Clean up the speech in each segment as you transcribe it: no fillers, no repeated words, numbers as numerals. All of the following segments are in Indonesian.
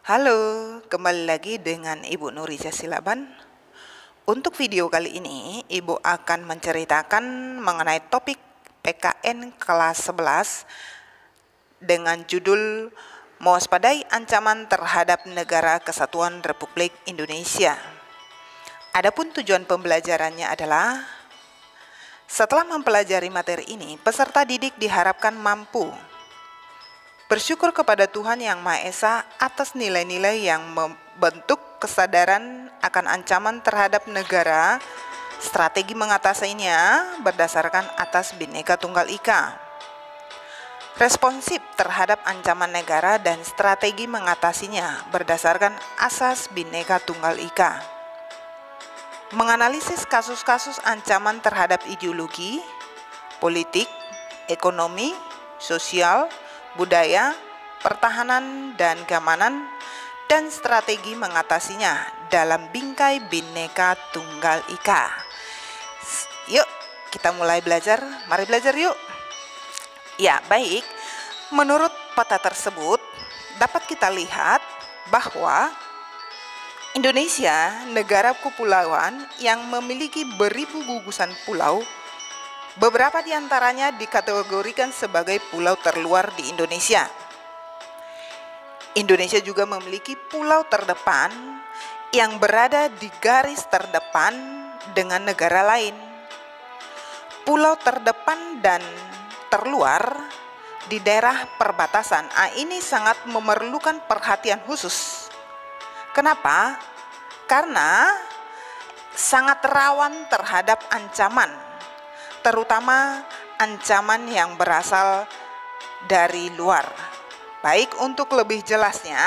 Halo, kembali lagi dengan Ibu Nurija Silaban. Untuk video kali ini, Ibu akan menceritakan mengenai topik PKN kelas 11 dengan judul Mewaspadai Ancaman Terhadap Negara Kesatuan Republik Indonesia. Adapun tujuan pembelajarannya adalah, setelah mempelajari materi ini, peserta didik diharapkan mampu bersyukur kepada Tuhan Yang Maha Esa atas nilai-nilai yang membentuk kesadaran akan ancaman terhadap negara, strategi mengatasinya berdasarkan atas Bhinneka Tunggal Ika. Responsif terhadap ancaman negara dan strategi mengatasinya berdasarkan asas Bhinneka Tunggal Ika. Menganalisis kasus-kasus ancaman terhadap ideologi, politik, ekonomi, sosial, budaya, pertahanan, dan keamanan, dan strategi mengatasinya dalam bingkai Bhinneka Tunggal Ika. Yuk, kita mulai belajar. Mari belajar yuk. Ya, baik. Menurut peta tersebut, dapat kita lihat bahwa Indonesia, negara kepulauan yang memiliki beribu gugusan pulau. Beberapa di antaranya dikategorikan sebagai pulau terluar di Indonesia. Indonesia juga memiliki pulau terdepan yang berada di garis terdepan dengan negara lain. Pulau terdepan dan terluar di daerah perbatasan, ini sangat memerlukan perhatian khusus. Kenapa? Karena sangat rawan terhadap ancaman, terutama ancaman yang berasal dari luar. Baik, untuk lebih jelasnya,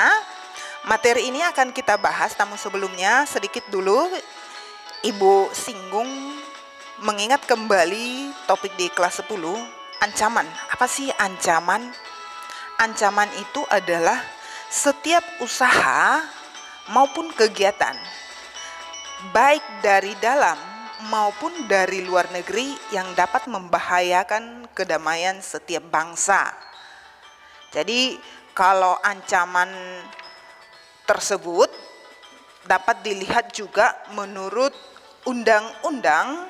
materi ini akan kita bahas, namun sebelumnya sedikit dulu Ibu singgung mengingat kembali topik di kelas 10, ancaman. Apa sih ancaman? Ancaman itu adalah setiap usaha maupun kegiatan, baik dari dalam maupun dari luar negeri yang dapat membahayakan kedamaian setiap bangsa. Jadi kalau ancaman tersebut dapat dilihat juga menurut undang-undang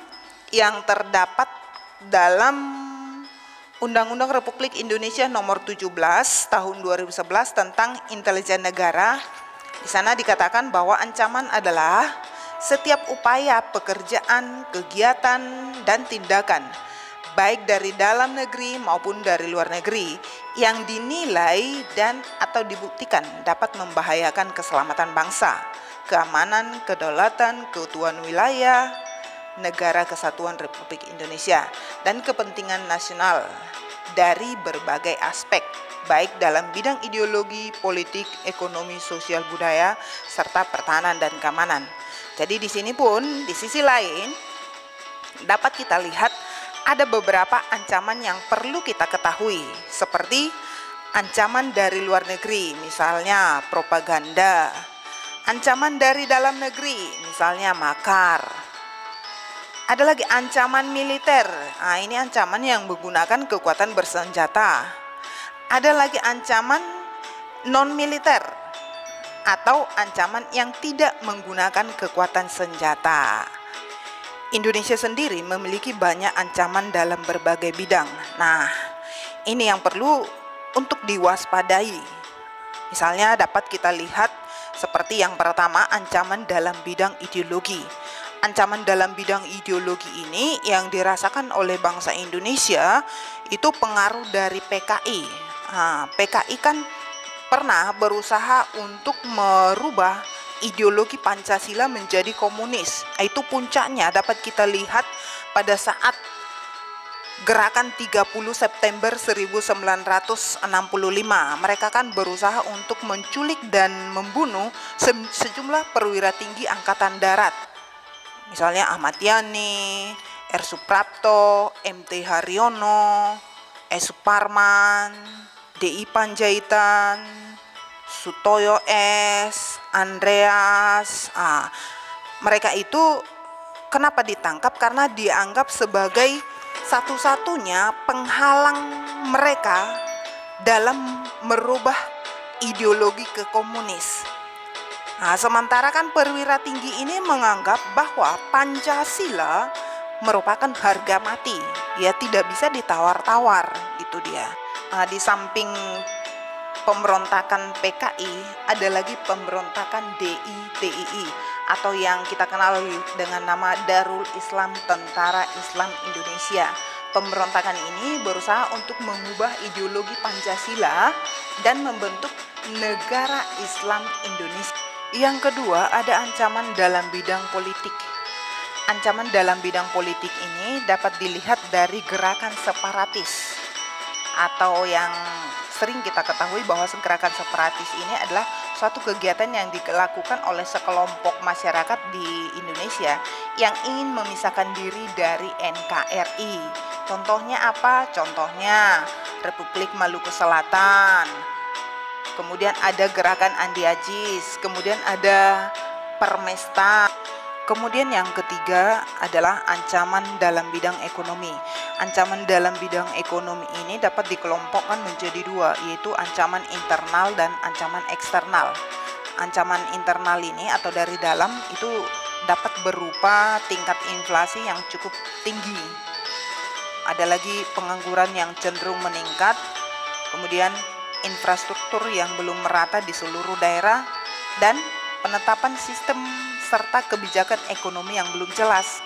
yang terdapat dalam Undang-Undang Republik Indonesia Nomor 17 Tahun 2011 tentang Intelijen Negara. Di sana dikatakan bahwa ancaman adalah setiap upaya, pekerjaan, kegiatan, dan tindakan, baik dari dalam negeri maupun dari luar negeri, yang dinilai dan atau dibuktikan dapat membahayakan keselamatan bangsa, keamanan, kedaulatan, keutuhan wilayah, negara kesatuan Republik Indonesia, dan kepentingan nasional dari berbagai aspek, baik dalam bidang ideologi, politik, ekonomi, sosial, budaya, serta pertahanan dan keamanan. Jadi di sini pun di sisi lain dapat kita lihat ada beberapa ancaman yang perlu kita ketahui, seperti ancaman dari luar negeri, misalnya propaganda, ancaman dari dalam negeri, misalnya makar. Ada lagi ancaman militer, ini ancaman yang menggunakan kekuatan bersenjata. Ada lagi ancaman non militer atau ancaman yang tidak menggunakan kekuatan senjata. Indonesia sendiri memiliki banyak ancaman dalam berbagai bidang. Nah, ini yang perlu untuk diwaspadai. Misalnya dapat kita lihat seperti yang pertama, ancaman dalam bidang ideologi. Ancaman dalam bidang ideologi ini yang dirasakan oleh bangsa Indonesia itu pengaruh dari PKI. PKI kan pernah berusaha untuk merubah ideologi Pancasila menjadi komunis. Itu puncaknya dapat kita lihat pada saat gerakan 30 September 1965. Mereka kan berusaha untuk menculik dan membunuh sejumlah perwira tinggi Angkatan Darat. Misalnya Ahmad Yani, R. Suprapto, MT Haryono, S. Suparman, D.I. Panjaitan, Sutoyo S, Andreas. Mereka itu kenapa ditangkap? Karena dianggap sebagai satu-satunya penghalang mereka dalam merubah ideologi ke komunis. Nah, sementara kan perwira tinggi ini menganggap bahwa Pancasila merupakan harga mati, ya tidak bisa ditawar-tawar, itu dia. Nah, di samping pemberontakan PKI, ada lagi pemberontakan DITII atau yang kita kenal dengan nama Darul Islam Tentara Islam Indonesia. Pemberontakan ini berusaha untuk mengubah ideologi Pancasila dan membentuk negara Islam Indonesia. Yang kedua, ada ancaman dalam bidang politik. Ancaman dalam bidang politik ini dapat dilihat dari gerakan separatis atau yang sering kita ketahui bahwa gerakan separatis ini adalah suatu kegiatan yang dilakukan oleh sekelompok masyarakat di Indonesia yang ingin memisahkan diri dari NKRI. Contohnya apa? Contohnya Republik Maluku Selatan. Kemudian ada gerakan Andi Ajis, kemudian ada Permesta. Kemudian yang ketiga adalah ancaman dalam bidang ekonomi. Ancaman dalam bidang ekonomi ini dapat dikelompokkan menjadi dua, yaitu ancaman internal dan ancaman eksternal. Ancaman internal ini atau dari dalam itu dapat berupa tingkat inflasi yang cukup tinggi. Ada lagi pengangguran yang cenderung meningkat, kemudian infrastruktur yang belum merata di seluruh daerah, dan penetapan sistem serta kebijakan ekonomi yang belum jelas.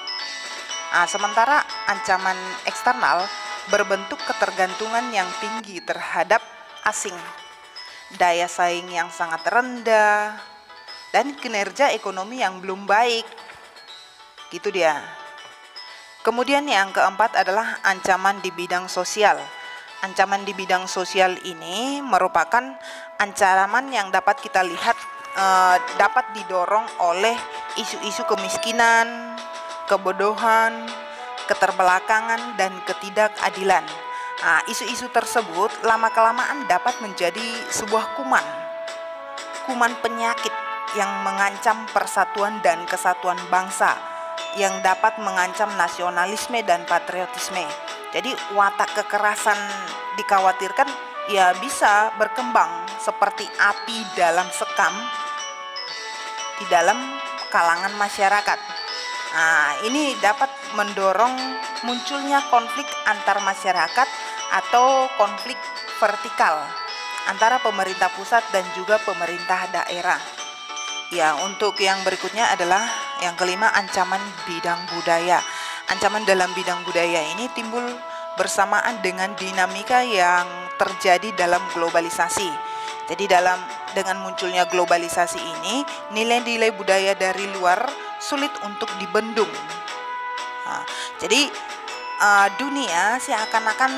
Nah, sementara ancaman eksternal berbentuk ketergantungan yang tinggi terhadap asing, daya saing yang sangat rendah, dan kinerja ekonomi yang belum baik. Gitu dia. Kemudian yang keempat adalah ancaman di bidang sosial. Ancaman di bidang sosial ini merupakan ancaman yang dapat kita lihat dapat didorong oleh isu-isu kemiskinan, kebodohan, keterbelakangan, dan ketidakadilan. Nah, isu-isu tersebut lama-kelamaan dapat menjadi sebuah kuman penyakit yang mengancam persatuan dan kesatuan bangsa, yang dapat mengancam nasionalisme dan patriotisme. Jadi watak kekerasan dikhawatirkan ya bisa berkembang seperti api dalam sekam di dalam kalangan masyarakat. Nah, ini dapat mendorong munculnya konflik antar masyarakat atau konflik vertikal antara pemerintah pusat dan juga pemerintah daerah. Ya, untuk yang berikutnya adalah yang kelima, ancaman bidang budaya. Ancaman dalam bidang budaya ini timbul bersamaan dengan dinamika yang terjadi dalam globalisasi. Jadi dengan munculnya globalisasi ini, nilai-nilai budaya dari luar sulit untuk dibendung. Nah, jadi dunia seakan-akan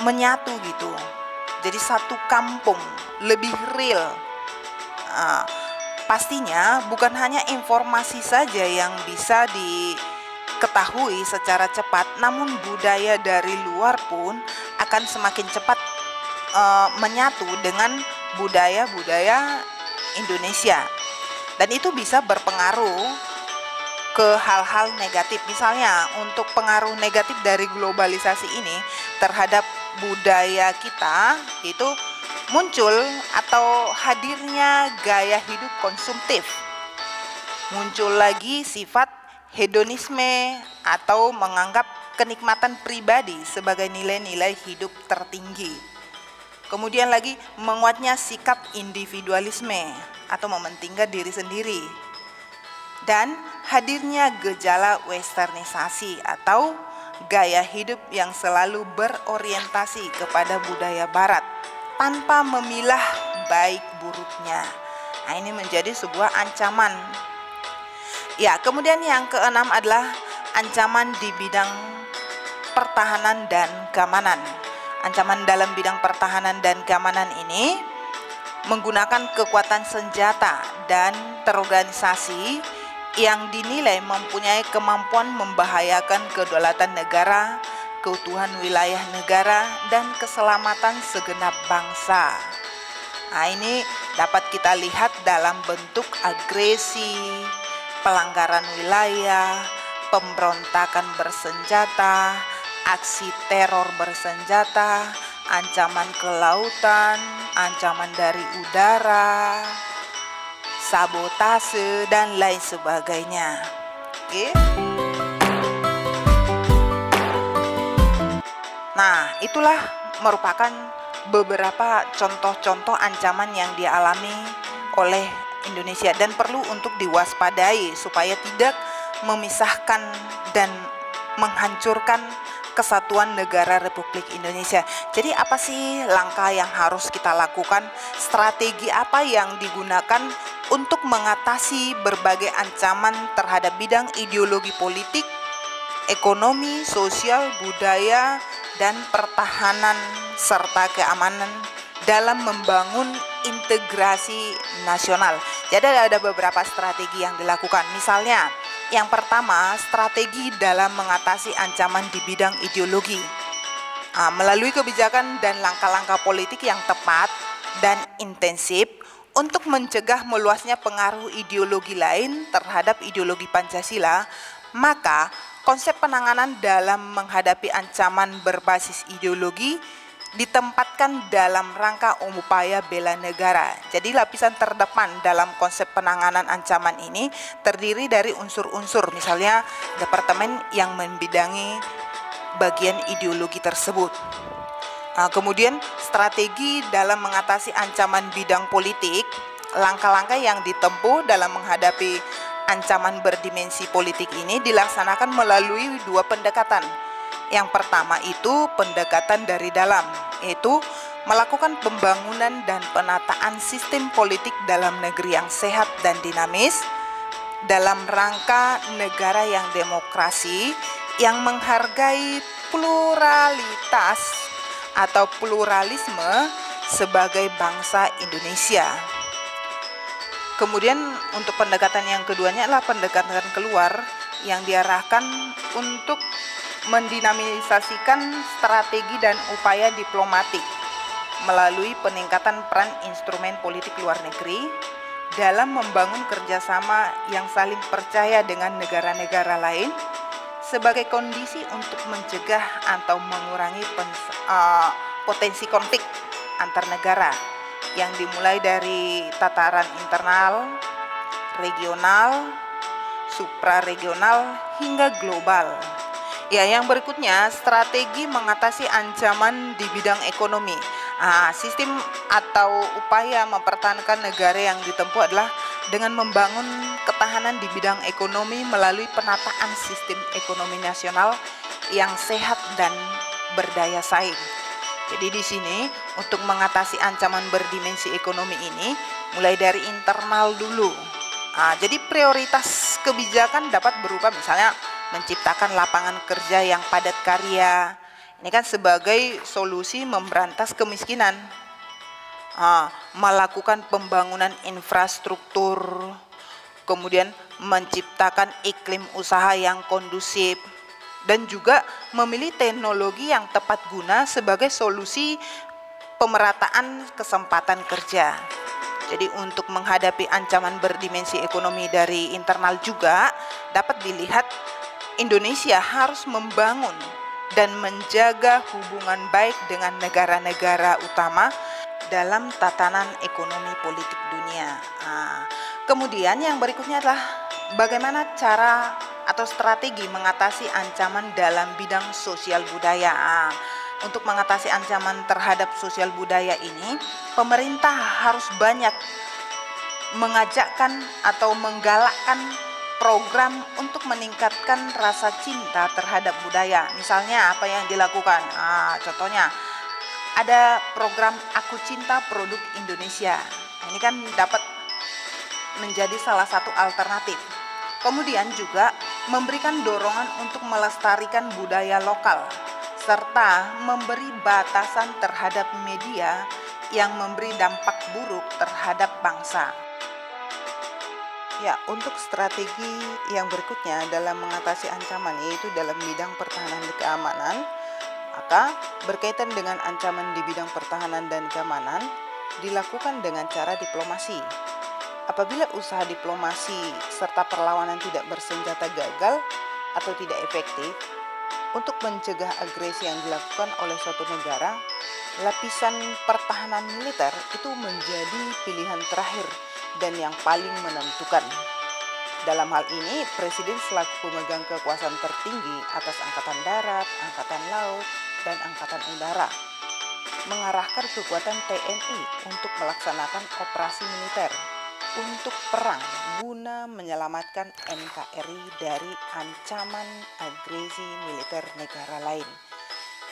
menyatu gitu. Jadi satu kampung, lebih real. Pastinya bukan hanya informasi saja yang bisa diketahui secara cepat, namun budaya dari luar pun akan semakin cepat menyatu dengan budaya-budaya Indonesia, dan itu bisa berpengaruh ke hal-hal negatif. Misalnya untuk pengaruh negatif dari globalisasi ini terhadap budaya kita itu muncul atau hadirnya gaya hidup konsumtif, muncul lagi sifat hedonisme atau menganggap kenikmatan pribadi sebagai nilai-nilai hidup tertinggi. Kemudian lagi menguatnya sikap individualisme atau mementingkan diri sendiri, dan hadirnya gejala westernisasi atau gaya hidup yang selalu berorientasi kepada budaya barat tanpa memilah baik buruknya. Nah, ini menjadi sebuah ancaman. Ya, kemudian yang keenam adalah ancaman di bidang pertahanan dan keamanan. Ancaman dalam bidang pertahanan dan keamanan ini menggunakan kekuatan senjata dan terorganisasi yang dinilai mempunyai kemampuan membahayakan kedaulatan negara, keutuhan wilayah negara, dan keselamatan segenap bangsa. Nah, ini dapat kita lihat dalam bentuk agresi, pelanggaran wilayah, pemberontakan bersenjata, aksi teror bersenjata, ancaman kelautan, ancaman dari udara, sabotase, dan lain sebagainya. Oke. Nah, itulah merupakan beberapa contoh-contoh ancaman yang dialami oleh Indonesia dan perlu untuk diwaspadai supaya tidak memisahkan dan menghancurkan kesatuan negara Republik Indonesia. Jadi apa sih langkah yang harus kita lakukan? Strategi apa yang digunakan untuk mengatasi berbagai ancaman terhadap bidang ideologi politik, ekonomi, sosial, budaya, dan pertahanan serta keamanan dalam membangun integrasi nasional. Jadi ada beberapa strategi yang dilakukan. Misalnya, yang pertama, strategi dalam mengatasi ancaman di bidang ideologi. Melalui kebijakan dan langkah-langkah politik yang tepat dan intensif untuk mencegah meluasnya pengaruh ideologi lain terhadap ideologi Pancasila, maka konsep penanganan dalam menghadapi ancaman berbasis ideologi ditempatkan dalam rangka upaya bela negara. Jadi lapisan terdepan dalam konsep penanganan ancaman ini terdiri dari unsur-unsur, misalnya departemen yang membidangi bagian ideologi tersebut. Kemudian strategi dalam mengatasi ancaman bidang politik, langkah-langkah yang ditempuh dalam menghadapi ancaman berdimensi politik ini dilaksanakan melalui dua pendekatan. Yang pertama itu pendekatan dari dalam, yaitu melakukan pembangunan dan penataan sistem politik dalam negeri yang sehat dan dinamis dalam rangka negara yang demokrasi yang menghargai pluralitas atau pluralisme sebagai bangsa Indonesia. Kemudian untuk pendekatan yang keduanya adalah pendekatan keluar yang diarahkan untuk mendinamisasikan strategi dan upaya diplomatik melalui peningkatan peran instrumen politik luar negeri dalam membangun kerjasama yang saling percaya dengan negara-negara lain sebagai kondisi untuk mencegah atau mengurangi potensi konflik antar negara yang dimulai dari tataran internal, regional, supraregional, hingga global. Ya, yang berikutnya strategi mengatasi ancaman di bidang ekonomi. Sistem atau upaya mempertahankan negara yang ditempuh adalah dengan membangun ketahanan di bidang ekonomi melalui penataan sistem ekonomi nasional yang sehat dan berdaya saing. Jadi di sini untuk mengatasi ancaman berdimensi ekonomi ini mulai dari internal dulu. Jadi prioritas kebijakan dapat berupa misalnya menciptakan lapangan kerja yang padat karya. Ini kan sebagai solusi memberantas kemiskinan. Melakukan pembangunan infrastruktur, kemudian menciptakan iklim usaha yang kondusif, dan juga memilih teknologi yang tepat guna sebagai solusi pemerataan kesempatan kerja. Jadi untuk menghadapi ancaman berdimensi ekonomi dari internal juga dapat dilihat Indonesia harus membangun dan menjaga hubungan baik dengan negara-negara utama dalam tatanan ekonomi politik dunia. Kemudian yang berikutnya adalah bagaimana cara atau strategi mengatasi ancaman dalam bidang sosial budaya. Untuk mengatasi ancaman terhadap sosial budaya ini, pemerintah harus banyak mengajakkan atau menggalakkan program untuk meningkatkan rasa cinta terhadap budaya. Misalnya apa yang dilakukan? Contohnya ada program Aku Cinta Produk Indonesia. Ini kan dapat menjadi salah satu alternatif. Kemudian juga memberikan dorongan untuk melestarikan budaya lokal serta memberi batasan terhadap media yang memberi dampak buruk terhadap bangsa. Ya, untuk strategi yang berikutnya dalam mengatasi ancaman yaitu dalam bidang pertahanan dan keamanan, maka berkaitan dengan ancaman di bidang pertahanan dan keamanan dilakukan dengan cara diplomasi. Apabila usaha diplomasi serta perlawanan tidak bersenjata gagal atau tidak efektif, Untuk mencegah agresi yang dilakukan oleh suatu negara, lapisan pertahanan militer itu menjadi pilihan terakhir dan yang paling menentukan. Dalam hal ini, Presiden selaku pemegang kekuasaan tertinggi atas Angkatan Darat, Angkatan Laut, dan Angkatan Udara mengarahkan kekuatan TNI untuk melaksanakan operasi militer untuk perang guna menyelamatkan NKRI dari ancaman agresi militer negara lain.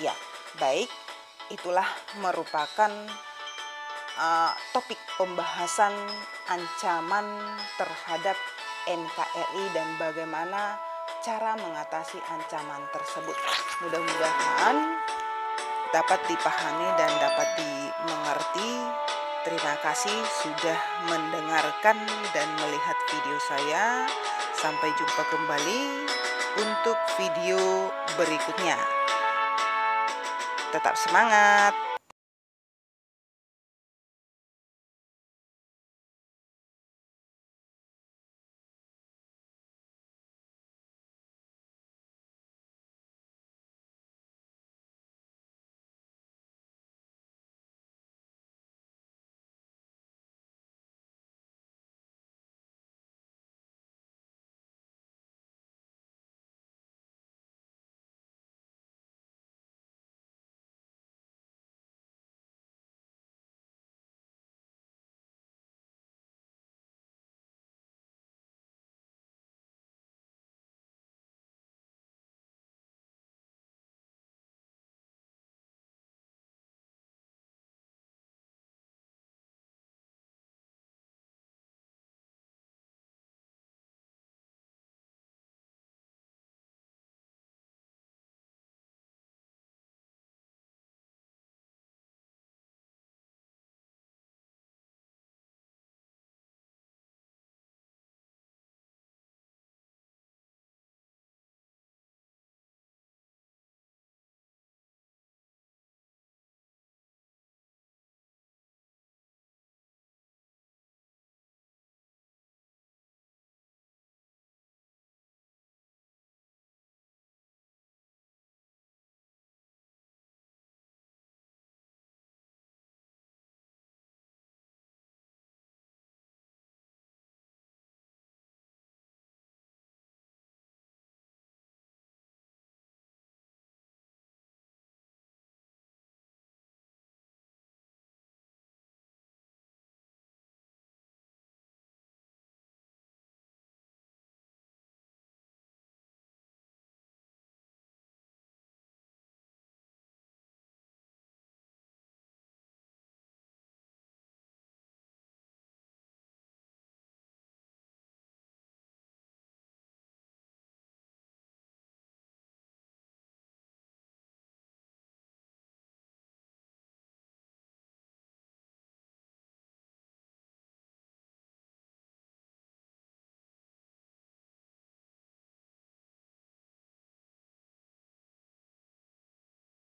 Ya, baik, itulah merupakan topik pembahasan ancaman terhadap NKRI dan bagaimana cara mengatasi ancaman tersebut. Mudah-mudahan dapat dipahami dan dapat dimengerti. Terima kasih sudah mendengarkan dan melihat video saya. Sampai jumpa kembali untuk video berikutnya. Tetap semangat!